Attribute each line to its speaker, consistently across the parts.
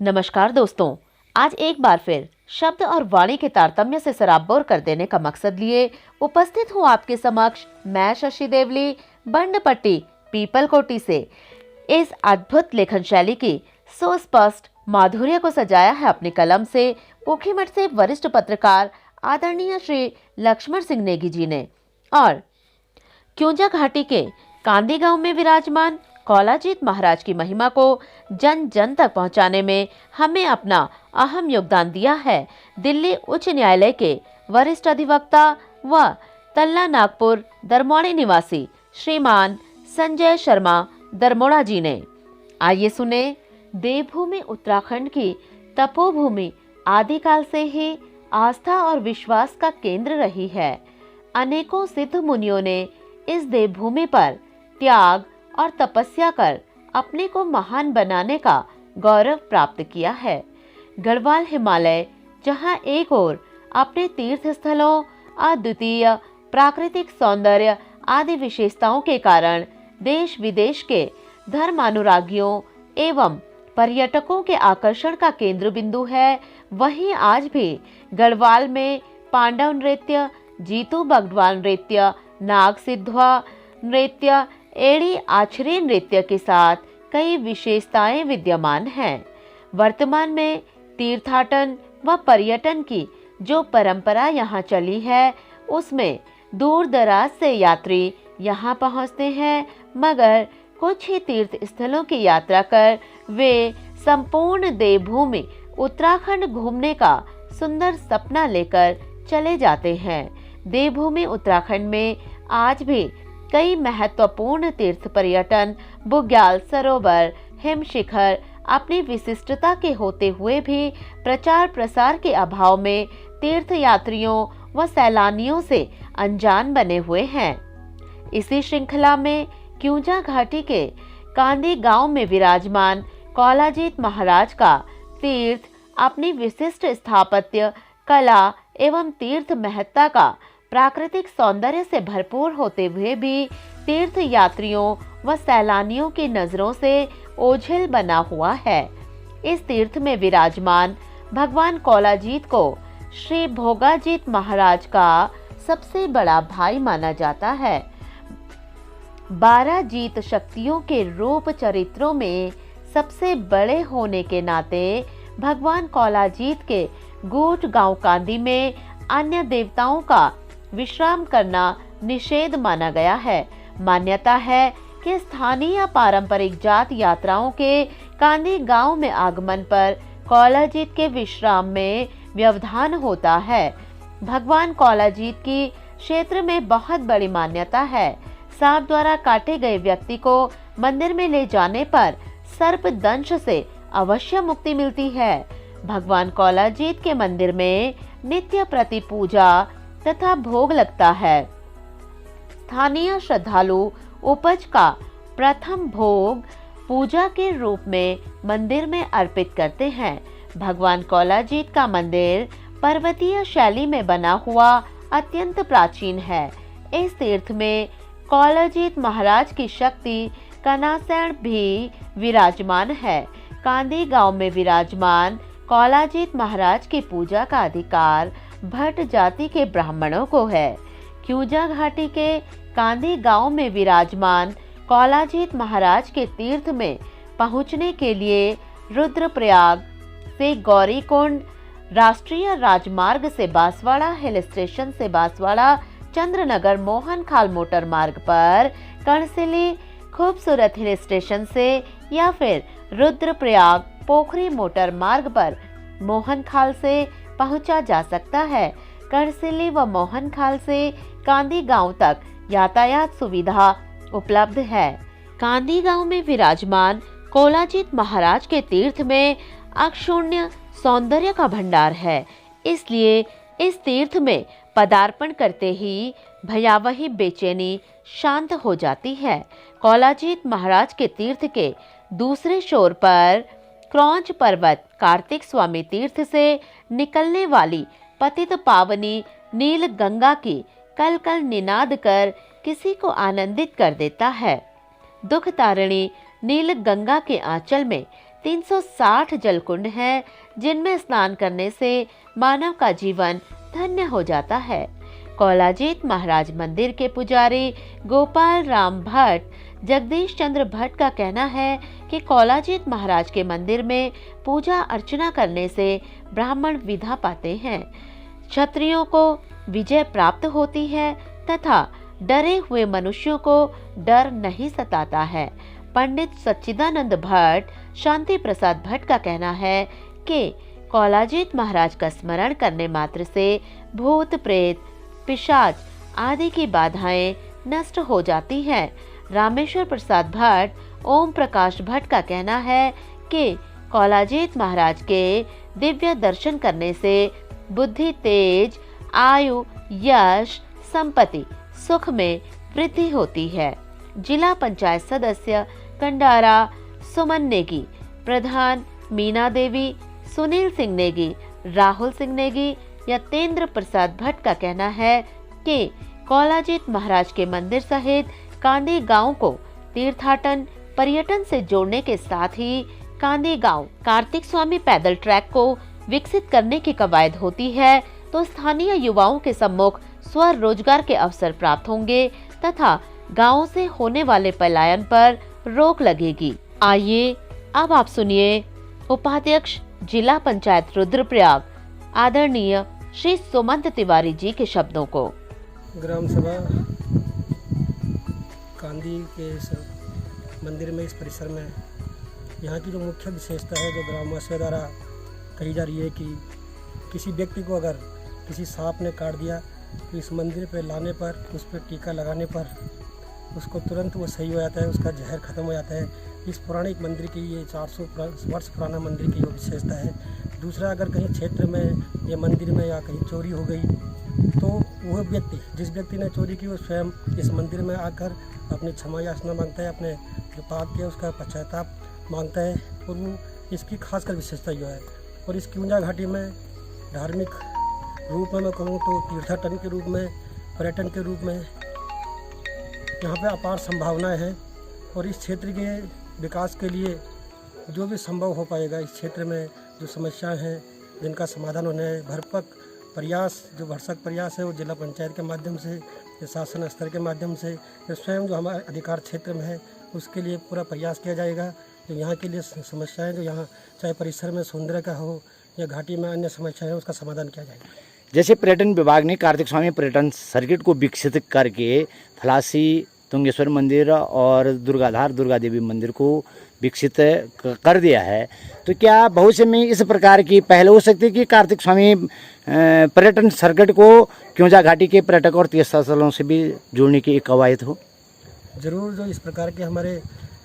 Speaker 1: नमस्कार दोस्तों। आज एक बार फिर शब्द और वाणी के तारतम्य से सराबोर कर देने का मकसद लिए उपस्थित हूँ आपके समक्ष मैं शशि देवली बंडपट्टी पीपल कोटी से। इस अद्भुत लेखन शैली की सुस्पष्ट माधुर्य को सजाया है अपनी कलम से ऊखीमठ से वरिष्ठ पत्रकार आदरणीय श्री लक्ष्मण सिंह नेगी जी ने। और क्योंजा घाटी के कांदी गांव में विराजमान कौलाजीत महाराज की महिमा को जन जन तक पहुंचाने में हमें अपना अहम योगदान दिया है दिल्ली उच्च न्यायालय के वरिष्ठ अधिवक्ता व तल्ला नागपुर दरमोड़ी निवासी श्रीमान संजय शर्मा दरमोड़ा जी ने। आइए सुने। देवभूमि उत्तराखंड की तपोभूमि आदिकाल से ही आस्था और विश्वास का केंद्र रही है। अनेकों सिद्ध मुनियों ने इस देवभूमि पर त्याग और तपस्या कर अपने को महान बनाने का गौरव प्राप्त किया है। गढ़वाल हिमालय जहां एक ओर अपने तीर्थ स्थलों, अद्वितीय प्राकृतिक सौंदर्य आदि विशेषताओं के कारण देश विदेश के धर्मानुरागियों एवं पर्यटकों के आकर्षण का केंद्र बिंदु है, वहीं आज भी गढ़वाल में पांडव नृत्य, जीतू बगड़वाल नृत्य, नाग सिद्धवा नृत्य, एड़ी आछरी नृत्य के साथ कई विशेषताएं विद्यमान हैं। वर्तमान में तीर्थाटन व पर्यटन की जो परंपरा यहाँ चली है, उसमें दूर दराज से यात्री यहाँ पहुँचते हैं, मगर कुछ ही तीर्थ स्थलों की यात्रा कर वे संपूर्ण देवभूमि उत्तराखंड घूमने का सुंदर सपना लेकर चले जाते हैं। देवभूमि उत्तराखंड में आज भी कई महत्वपूर्ण तीर्थ पर्यटन बुग्याल सरोवर, हिम शिखर अपनी विशिष्टता के होते हुए भी प्रचार प्रसार के अभाव में तीर्थ यात्रियों व सैलानियों से अनजान बने हुए हैं। इसी श्रृंखला में क्योंजा घाटी के कांदी गांव में विराजमान कौलाजीत महाराज का तीर्थ अपनी विशिष्ट स्थापत्य कला एवं तीर्थ महत्ता का प्राकृतिक सौंदर्य से भरपूर होते हुए भी तीर्थ यात्रियों व सैलानियों की नजरों से ओझिल बना हुआ है। इस तीर्थ में विराजमान भगवान कौलाजीत को श्री भोगाजीत महाराज का सबसे बड़ा भाई माना जाता है। 12 जीत शक्तियों के रूप चरित्रों में सबसे बड़े होने के नाते भगवान कौलाजीत के गूठ गांव कांदी में अन्य देवताओं का विश्राम करना निषेध माना गया है। मान्यता है कि स्थानीय पारंपरिक जात यात्राओं के कांदी गांव में आगमन पर कौलाजीत के विश्राम में व्यवधान होता है। भगवान कौलाजीत की क्षेत्र में बहुत बड़ी मान्यता है। सांप द्वारा काटे गए व्यक्ति को मंदिर में ले जाने पर सर्प दंश से अवश्य मुक्ति मिलती है। भगवान कौलाजीत के मंदिर में नित्य प्रति पूजा तथा भोग लगता है। स्थानीय श्रद्धालु उपज का प्रथम भोग पूजा के रूप में मंदिर में अर्पित करते हैं। भगवान कौलाजीत का मंदिर पर्वतीय शैली में बना हुआ अत्यंत प्राचीन है। इस तीर्थ में कौलाजीत महाराज की शक्ति कनासैण भी विराजमान है। कांदी गांव में विराजमान कौलाजीत महाराज की पूजा का अधिकार भट्ट जाति के ब्राह्मणों को है। क्योंजा घाटी के कांदी गांव में विराजमान कौलाजीत महाराज के तीर्थ में पहुंचने के लिए रुद्रप्रयाग से गौरीकुंड, राष्ट्रीय राजमार्ग से बांसवाड़ा हिल स्टेशन से बांसवाड़ा चंद्रनगर मोहनखाल मोटर मार्ग पर कणसिली खूबसूरत हिल स्टेशन से या फिर रुद्रप्रयाग पोखरी मोटर मार्ग पर मोहनखाल से पहुंचा जा सकता है। करसिली व मोहनखाल से कांदी गांव तक यातायात सुविधा उपलब्ध है। कांदी गांव में विराजमान कौलाजीत महाराज के तीर्थ में अक्षुण्य सौंदर्य का भंडार है, इसलिए इस तीर्थ में पदार्पण करते ही भयावही बेचैनी शांत हो जाती है। कौलाजीत महाराज के तीर्थ के दूसरे छोर पर क्रौंच पर्वत कार्तिक स्वामी तीर्थ से निकलने वाली पतित पावनी नील गंगा की कल कल निनाद कर किसी को आनंदित कर देता है। दुख तारिणी नील गंगा के आंचल में 360 जलकुंड हैं जिनमें स्नान करने से मानव का जीवन धन्य हो जाता है। कौलाजीत महाराज मंदिर के पुजारी गोपाल राम भट्ट जगदीश चंद्र भट्ट का कहना है कि कौलाजीत महाराज के मंदिर में पूजा अर्चना करने से ब्राह्मण विधा पाते हैं, क्षत्रियों को विजय प्राप्त होती है तथा डरे हुए मनुष्यों को डर नहीं सताता है। पंडित सच्चिदानंद भट्ट शांति प्रसाद भट्ट का कहना है कि कौलाजीत महाराज का स्मरण करने मात्र से भूत प्रेत पिशाच आदि की बाधाएं नष्ट हो जाती हैं। रामेश्वर प्रसाद भट्ट ओम प्रकाश भट्ट का कहना है कि कौलाजीत महाराज के दिव्य दर्शन करने से बुद्धि तेज आयु यश संपत्ति सुख में वृद्धि होती है। जिला पंचायत सदस्य कंडारा सुमन नेगी, प्रधान मीना देवी, सुनील सिंह नेगी, राहुल सिंह नेगी, यतेंद्र प्रसाद भट्ट का कहना है कि कौलाजीत महाराज के मंदिर सहित कांदी गांव को तीर्थाटन पर्यटन से जोड़ने के साथ ही कांदी गांव कार्तिक स्वामी पैदल ट्रैक को विकसित करने की कवायद होती है तो स्थानीय युवाओं के सम्मुख स्वरोजगार के अवसर प्राप्त होंगे तथा गांवों से होने वाले पलायन पर रोक लगेगी। आइए अब आप सुनिए उपाध्यक्ष जिला पंचायत रुद्रप्रयाग आदरणीय श्री सुमंत तिवारी जी के शब्दों को।
Speaker 2: ग्राम सभा कांदी के इस मंदिर में, इस परिसर में यहाँ की जो मुख्य विशेषता है जो ग्रामवासियों द्वारा कही जा रही है कि किसी व्यक्ति को अगर किसी सांप ने काट दिया तो इस मंदिर पर लाने पर, उस पर टीका लगाने पर उसको तुरंत वो सही हो जाता है, उसका जहर खत्म हो जाता है। इस पौराणिक मंदिर की ये 400 वर्ष पुराना मंदिर की जो विशेषता है। दूसरा, अगर कहीं क्षेत्र में या मंदिर में या कहीं चोरी हो गई तो वह व्यक्ति, जिस व्यक्ति ने चोरी की, वो स्वयं इस मंदिर में आकर अपनी क्षमा याचना मांगता है, अपने जो पाप किया उसका पश्चाताप मांगता है। और वो इसकी खासकर विशेषता यह है। और इस किऊंजा घाटी में धार्मिक रूप में मैं कहूँ तो तीर्थाटन के रूप में, पर्यटन के रूप में यहाँ पे अपार संभावनाएं हैं। और इस क्षेत्र के विकास के लिए जो भी संभव हो पाएगा, इस क्षेत्र में जो समस्याएं हैं जिनका समाधान होने भरसक प्रयास, जो भरसक प्रयास है वो जिला पंचायत के माध्यम से, या शासन स्तर के माध्यम से, या स्वयं जो हमारे अधिकार क्षेत्र में है उसके लिए पूरा प्रयास किया जाएगा। जो यहाँ के लिए समस्याएं, जो यहाँ चाहे परिसर में सौंदर्य का हो या घाटी में अन्य समस्याएं हैं, उसका समाधान किया जाएगा।
Speaker 3: जैसे पर्यटन विभाग ने कार्तिक स्वामी पर्यटन सर्किट को विकसित करके फलासी तुंगेश्वर मंदिर और दुर्गाधार दुर्गा देवी मंदिर को विकसित कर दिया है, तो क्या भविष्य में इस प्रकार की पहल हो सकती है कि कार्तिक स्वामी पर्यटन सर्किट को किऊंजा घाटी के पर्यटक और तीर्थस्थलों से भी जोड़ने की एक कवायद हो?
Speaker 2: जरूर। जो इस प्रकार के हमारे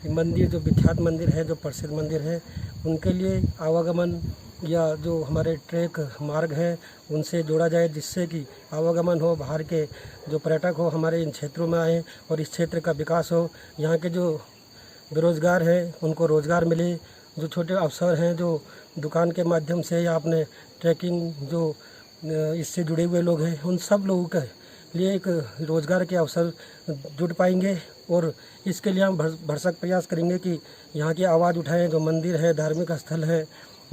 Speaker 2: मंदिर, जो विख्यात मंदिर है, जो प्रसिद्ध मंदिर है, उनके लिए आवागमन या जो हमारे ट्रैक मार्ग हैं उनसे जोड़ा जाए, जिससे कि आवागमन हो, बाहर के जो पर्यटक हो हमारे इन क्षेत्रों में आए और इस क्षेत्र का विकास हो। यहाँ के जो बेरोजगार हैं उनको रोज़गार मिले, जो छोटे अफसर हैं जो दुकान के माध्यम से या अपने ट्रैकिंग जो इससे जुड़े हुए लोग हैं, उन सब लोगों के लिए एक रोज़गार के अवसर जुट पाएंगे। और इसके लिए हम भरसक प्रयास करेंगे कि यहाँ की आवाज़ उठाएं। जो मंदिर है, धार्मिक स्थल है,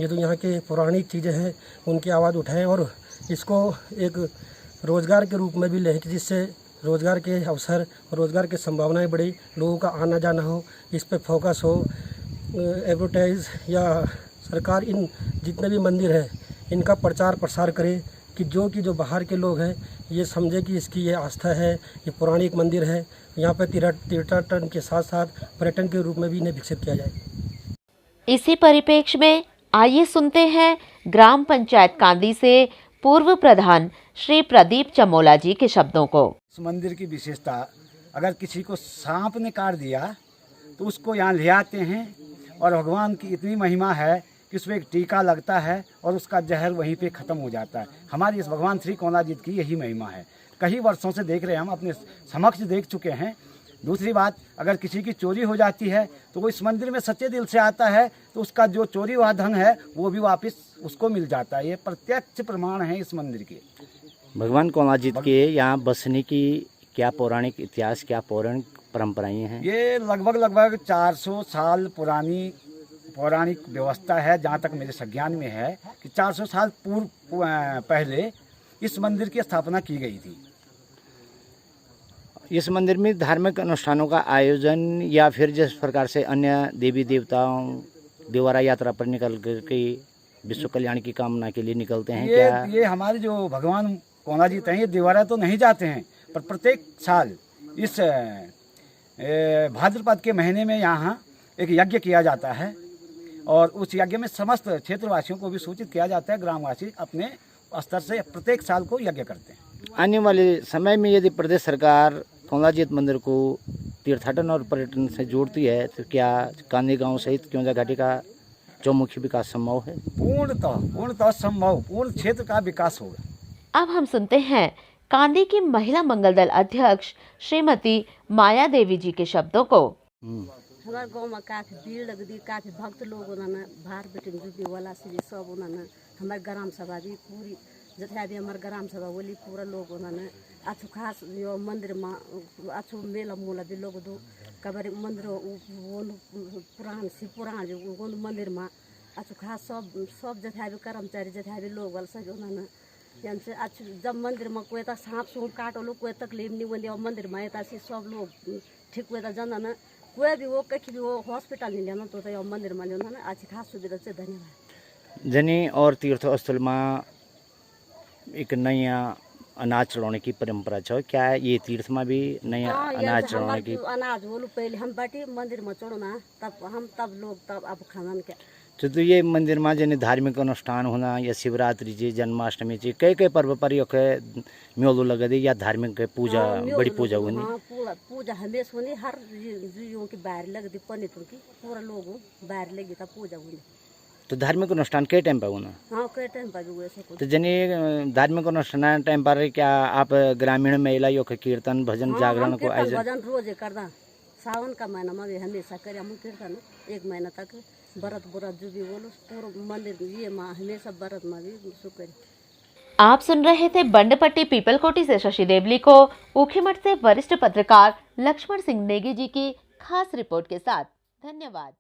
Speaker 2: ये जो यहाँ के पौराणिक चीज़ें हैं उनकी आवाज़ उठाएं और इसको एक रोज़गार के रूप में भी लें, जिससे रोज़गार के अवसर और रोज़गार की संभावनाएं बढ़ी, लोगों का आना जाना हो, इस पे फोकस हो। एडवर्टाइज या सरकार इन जितने भी मंदिर हैं इनका प्रचार प्रसार करे कि जो बाहर के लोग हैं ये समझे कि इसकी ये आस्था है, ये पौराणिक मंदिर है। यहाँ पे तीर्थाटन के साथ साथ पर्यटन के रूप में भी इन्हें विकसित किया जाए।
Speaker 1: इसी परिप्रेक्ष्य में आइए सुनते हैं ग्राम पंचायत कांदी से पूर्व प्रधान श्री प्रदीप चमोला जी के शब्दों को।
Speaker 4: इस मंदिर की विशेषता, अगर किसी को सांप ने काट दिया तो उसको यहाँ ले आते हैं और भगवान की इतनी महिमा है कि उसमें एक टीका लगता है और उसका जहर वहीं पे ख़त्म हो जाता है। हमारी इस भगवान श्री कौलाजीत की यही महिमा है। कई वर्षों से देख रहे हैं, हम अपने समक्ष देख चुके हैं। दूसरी बात, अगर किसी की चोरी हो जाती है तो वो इस मंदिर में सच्चे दिल से आता है तो उसका जो चोरी हुआ धन है वो भी वापस उसको मिल जाता है। ये प्रत्यक्ष प्रमाण है इस मंदिर के।
Speaker 3: भगवान कौलाजीत के यहाँ बसने की क्या पौराणिक इतिहास, क्या पौराणिक परंपराएं हैं?
Speaker 4: ये लगभग 400 साल पुरानी पौराणिक व्यवस्था है, जहाँ तक मेरे संज्ञान में है कि 400 साल पूर्व पहले इस मंदिर की स्थापना की गई थी।
Speaker 3: इस मंदिर में धार्मिक अनुष्ठानों का आयोजन या फिर जिस प्रकार से अन्य देवी देवताओं देवरा यात्रा पर निकल करके विश्व कल्याण की कामना के लिए निकलते हैं क्या?
Speaker 4: ये हमारे जो भगवान कोनाजीत हैं, ये देवरा तो नहीं जाते हैं, पर प्रत्येक साल इस भाद्रपद के महीने में यहाँ एक यज्ञ किया जाता है और उस यज्ञ में समस्त क्षेत्रवासियों को भी सूचित किया जाता है। ग्रामवासी अपने स्तर से प्रत्येक साल को यज्ञ करते हैं।
Speaker 3: आने वाले समय में यदि प्रदेश सरकार कोनाजीत मंदिर को तीर्थाटन और पर्यटन से जोड़ती है तो क्या कांदी गांव सहित क्योंजा घाटी का चौमुखी विकास संभव है?
Speaker 4: पूर्णतः संभव, पूर्ण क्षेत्र का विकास होगा।
Speaker 1: अब हम सुनते हैं कांदी की महिला मंगल दल अध्यक्ष श्रीमती माया देवी जी के शब्दों को।
Speaker 5: हमारे गांव में काफी भीड़ लगती, काफी भक्त लोग उन्होंने बाहर बेटे जुबी वाला से भी सब उन्होंने हमारे ग्राम सभा भी पूरी जथा भी हमारे ग्राम सभा बोली पूरा लोग उन्होंने अच्छु खास यो मंदिर में अच्छु मेला मूला भी लोग दो कबर मंदिर पुराण शिव पुराण जो मंदिर में अच्छु खास सब जथा भी कर्मचारी जथा भी लोग वाला सब उन्होंने से अच्छु जब मंदिर में कोई तक सांप सूप काटो लोग कोई तकलीफ नहीं बंदी मंदिर में ऐसा सब लोग ठीक हुए जाना ना कोई भी वो कहीं भी वो हॉस्पिटल नहीं लेना तो मंदिर में लेना ना अच्छी खास सुविधा से। धन्यवाद।
Speaker 3: जनी और तीर्थ स्थल में एक नया अनाज चढ़ाने की परंपरा है, क्या ये तीर्थ में भी नया अनाज चढ़ाने की?
Speaker 5: अनाज बोलू पहले हम बाटी मंदिर में चढ़ना तब लोग तब अब खाना क्या
Speaker 3: तो ये मंदिर में जने धार्मिक अनुष्ठान होना या शिवरात्रि जी जन्माष्टमी जी कई पर्व पर मेलो लगा दे या धार्मिक पूजा बड़ी पूजा होनी?
Speaker 5: पूजा हमेशा होनी हर जीवों की बाहर लगती पंडितों की पूरा लोग बाहर लगी था पूजा होनी।
Speaker 3: तो धार्मिक अनुष्ठान कई टाइम पर होना?
Speaker 5: हाँ कई टाइम पर भी। तो
Speaker 3: जने धार्मिक अनुष्ठान टाइम पर क्या आप ग्रामीण महिला यो कीर्तन भजन जागरण को
Speaker 5: भजन रोज करना सावन का महीना में भी हमेशा करे हम कीर्तन 1 महीना तक व्रत जो भी बोलो पूरा मंदिर ये माँ हमेशा व्रत में भी शुक्र।
Speaker 1: आप सुन रहे थे बंडपट्टी पीपलकोटी से शशि देवली को ऊखीमठ से वरिष्ठ पत्रकार लक्ष्मण सिंह नेगी जी की खास रिपोर्ट के साथ। धन्यवाद।